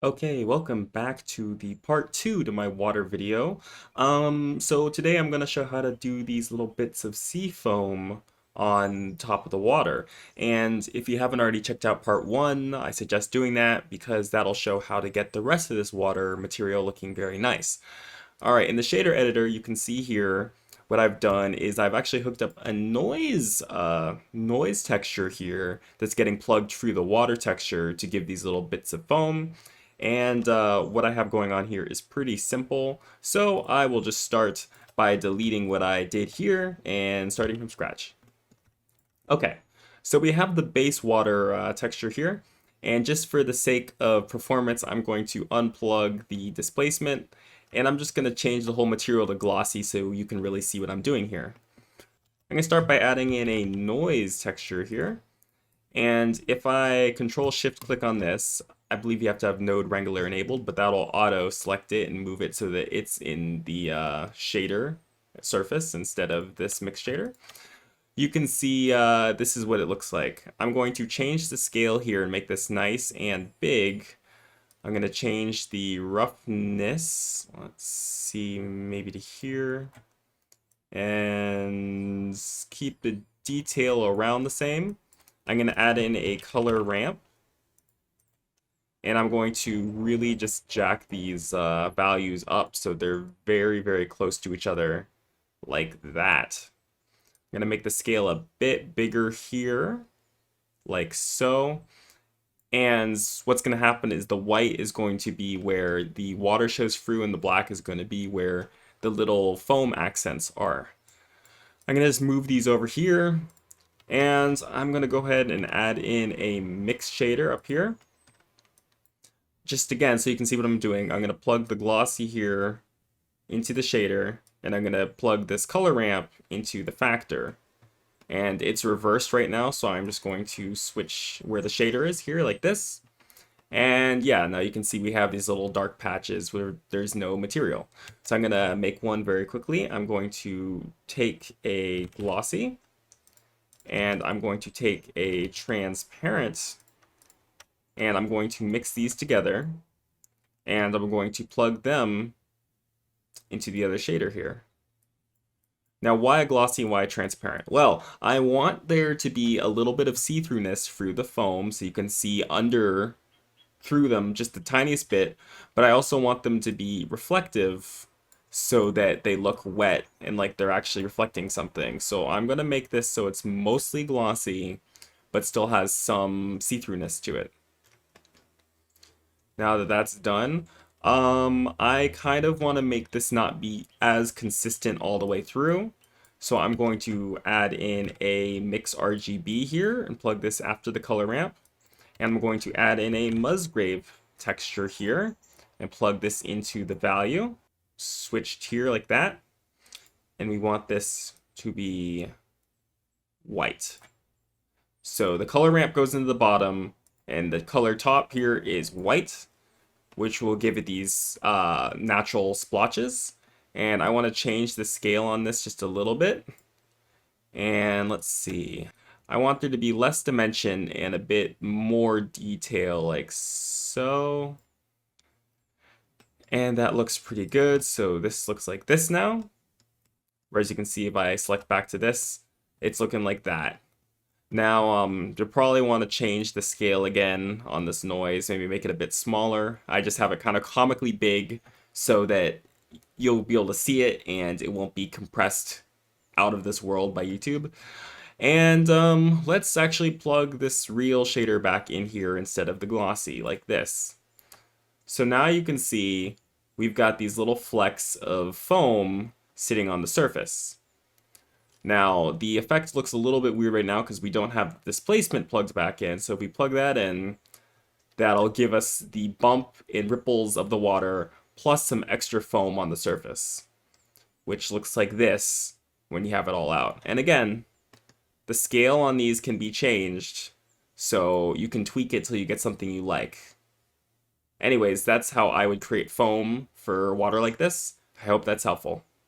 Okay, welcome back to the part two to my water video. So today I'm going to show how to do these little bits of sea foam on top of the water. And if you haven't already checked out part one, I suggest doing that because that'll show how to get the rest of this water material looking very nice. All right, in the shader editor, you can see here what I've done is I've actually hooked up a noise texture here that's getting plugged through the water texture to give these little bits of foam. And what I have going on here is pretty simple. So I will just start by deleting what I did here and starting from scratch. Okay, so we have the base water texture here. And just for the sake of performance, I'm going to unplug the displacement. And I'm just going to change the whole material to glossy so you can really see what I'm doing here. I'm going to start by adding in a noise texture here. And if I control shift click on this, I believe you have to have Node Wrangler enabled, but that'll auto select it and move it so that it's in the shader surface instead of this mix shader. You can see this is what it looks like. I'm going to change the scale here and make this nice and big. I'm going to change the roughness. Let's see, maybe to here. And keep the detail around the same. I'm going to add in a color ramp. And I'm going to really just jack these values up so they're very, very close to each other like that. I'm going to make the scale a bit bigger here, like so. And what's going to happen is the white is going to be where the water shows through and the black is going to be where the little foam accents are. I'm going to just move these over here. And I'm going to go ahead and add in a mix shader up here. Just again, so you can see what I'm doing, I'm going to plug the glossy here into the shader, and I'm going to plug this color ramp into the factor. And it's reversed right now, so I'm just going to switch where the shader is here, like this. And yeah, now you can see we have these little dark patches where there's no material. So I'm going to make one very quickly. I'm going to take a glossy, and I'm going to take a transparent, and I'm going to mix these together, and I'm going to plug them into the other shader here. Now, why a glossy and why a transparent? Well, I want there to be a little bit of see-throughness through the foam so you can see under through them just the tiniest bit, but I also want them to be reflective so that they look wet and like they're actually reflecting something. So I'm going to make this so it's mostly glossy, but still has some see-throughness to it. Now that that's done, I kind of want to make this not be as consistent all the way through. So I'm going to add in a mix RGB here and plug this after the color ramp. And I'm going to add in a Musgrave texture here and plug this into the value. Switched here like that. And we want this to be white. So the color ramp goes into the bottom, and the color top here is white, which will give it these natural splotches. And I want to change the scale on this just a little bit. And let's see. I want there to be less dimension and a bit more detail, like so. And that looks pretty good. So this looks like this now. Whereas you can see if I select back to this, it's looking like that. Now, you'll probably want to change the scale again on this noise, maybe make it a bit smaller. I just have it kind of comically big so that you'll be able to see it and it won't be compressed out of this world by YouTube. And let's actually plug this real shader back in here instead of the glossy, like this. So now you can see we've got these little flecks of foam sitting on the surface. Now, the effect looks a little bit weird right now because we don't have displacement plugged back in. So if we plug that in, that'll give us the bump and ripples of the water plus some extra foam on the surface, which looks like this when you have it all out. And again, the scale on these can be changed, so you can tweak it till you get something you like. Anyways, that's how I would create foam for water like this. I hope that's helpful.